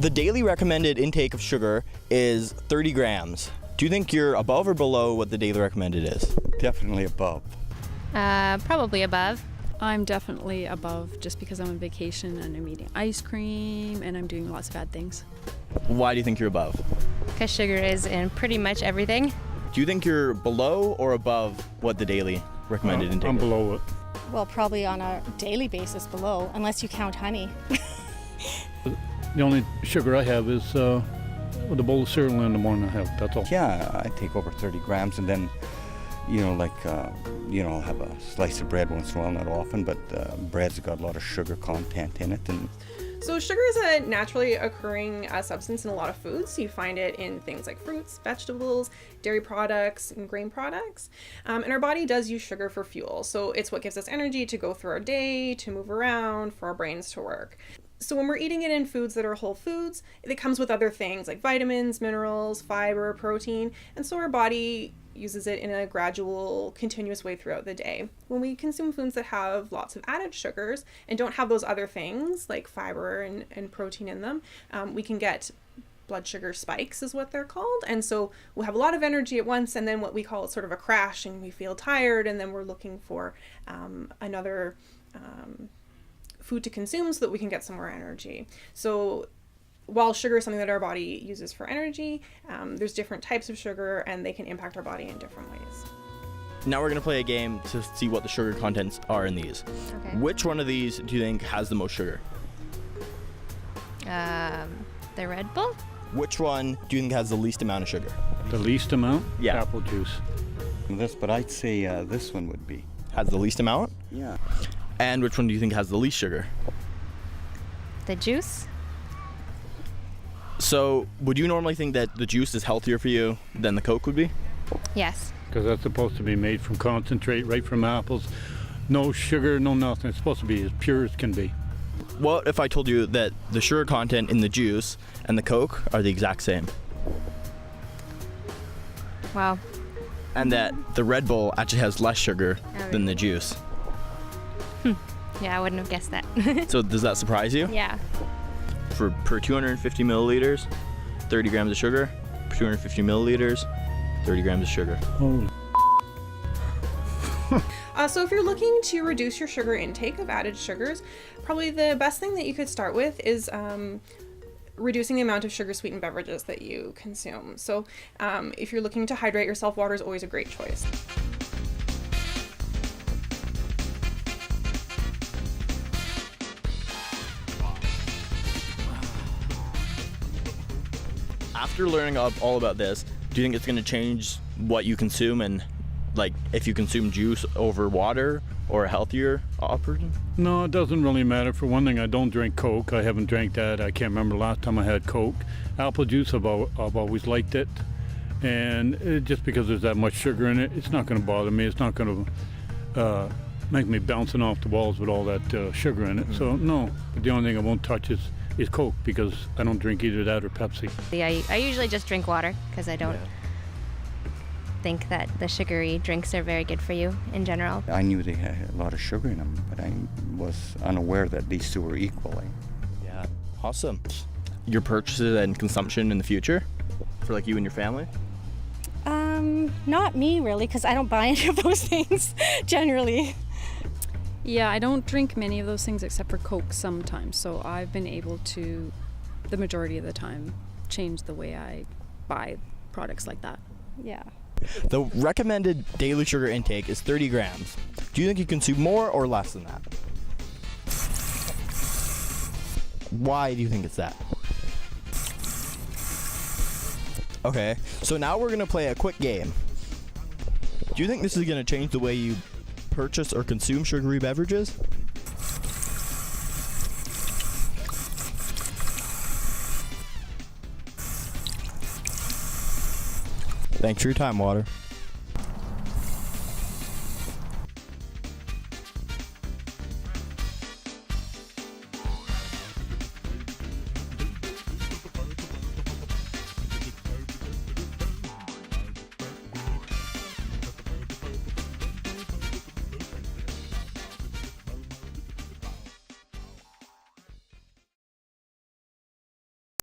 The daily recommended intake of sugar is 30 grams. Do you think you're above or below what the daily recommended is? Definitely above. Probably above. I'm definitely above just because I'm on vacation and I'm eating ice cream and I'm doing lots of bad things. Why do you think you're above? Because sugar is in pretty much everything. Do you think you're below or above what the daily recommended intake I'm is? below it. Well, probably on a daily basis below, unless you count honey. The only sugar I have is with a bowl of cereal in the morning. I have. That's all. Yeah, I take over 30 grams, and then, I'll have a slice of bread once in a while, not often, but bread's got a lot of sugar content in it. And So sugar is a naturally occurring substance in a lot of foods. You find it in things like fruits, vegetables, dairy products, and grain products. And our body does use sugar for fuel. So it's what gives us energy to go through our day, to move around, for our brains to work. So when we're eating it in foods that are whole foods, it comes with other things like vitamins, minerals, fiber, protein. And so our body uses it in a gradual, continuous way throughout the day. When we consume foods that have lots of added sugars and don't have those other things like fiber and protein in them, we can get blood sugar spikes is what they're called. And so we'll have a lot of energy at once and then what we call sort of a crash and we feel tired and then we're looking for another food to consume so that we can get some more energy. So while sugar is something that our body uses for energy, there's different types of sugar and they can impact our body in different ways. Now we're going to play a game to see what the sugar contents are in these. Okay. Which one of these do you think has the most sugar? The Red Bull? Which one do you think has the least amount of sugar? The least amount? Yeah. Apple juice. but I'd say this one would be. Has the least amount? Yeah. And which one do you think has the least sugar? The juice? So, would you normally think that the juice is healthier for you than the Coke would be? Yes. Because that's supposed to be made from concentrate, right from apples. No sugar, no nothing. It's supposed to be as pure as can be. What if I told you that the sugar content in the juice and the Coke are the exact same? Wow. And that the Red Bull actually has less sugar than the juice. Yeah, I wouldn't have guessed that. So does that surprise you? Yeah. Per 250 milliliters, 30 grams of sugar. Per 250 milliliters, 30 grams of sugar. Holy. So if you're looking to reduce your sugar intake of added sugars, probably the best thing that you could start with is reducing the amount of sugar sweetened beverages that you consume. So if you're looking to hydrate yourself, water is always a great choice. After learning all about this, do you think it's going to change what you consume and like if you consume juice over water or a healthier option? No, it doesn't really matter. For one thing, I don't drink Coke. I haven't drank that. I can't remember the last time I had Coke. Apple juice, I've always liked it. And just because there's that much sugar in it, it's not going to bother me. It's not going to make me bouncing off the walls with all that sugar in it. So no, but the only thing I won't touch is Coke because I don't drink either that or Pepsi. I usually just drink water because I don't think that the sugary drinks are very good for you in general. I knew they had a lot of sugar in them, but I was unaware that these two were equal. Yeah. Awesome. Your purchases and consumption in the future for like you and your family? Not me really, because I don't buy any of those things generally. Yeah, I don't drink many of those things except for Coke sometimes, so I've been able to, the majority of the time, change the way I buy products like that. Yeah. The recommended daily sugar intake is 30 grams. Do you think you consume more or less than that? Why do you think it's that? Okay, so now we're gonna play a quick game. Do you think this is gonna change the way you purchase or consume sugary beverages? Thanks for your time, Water.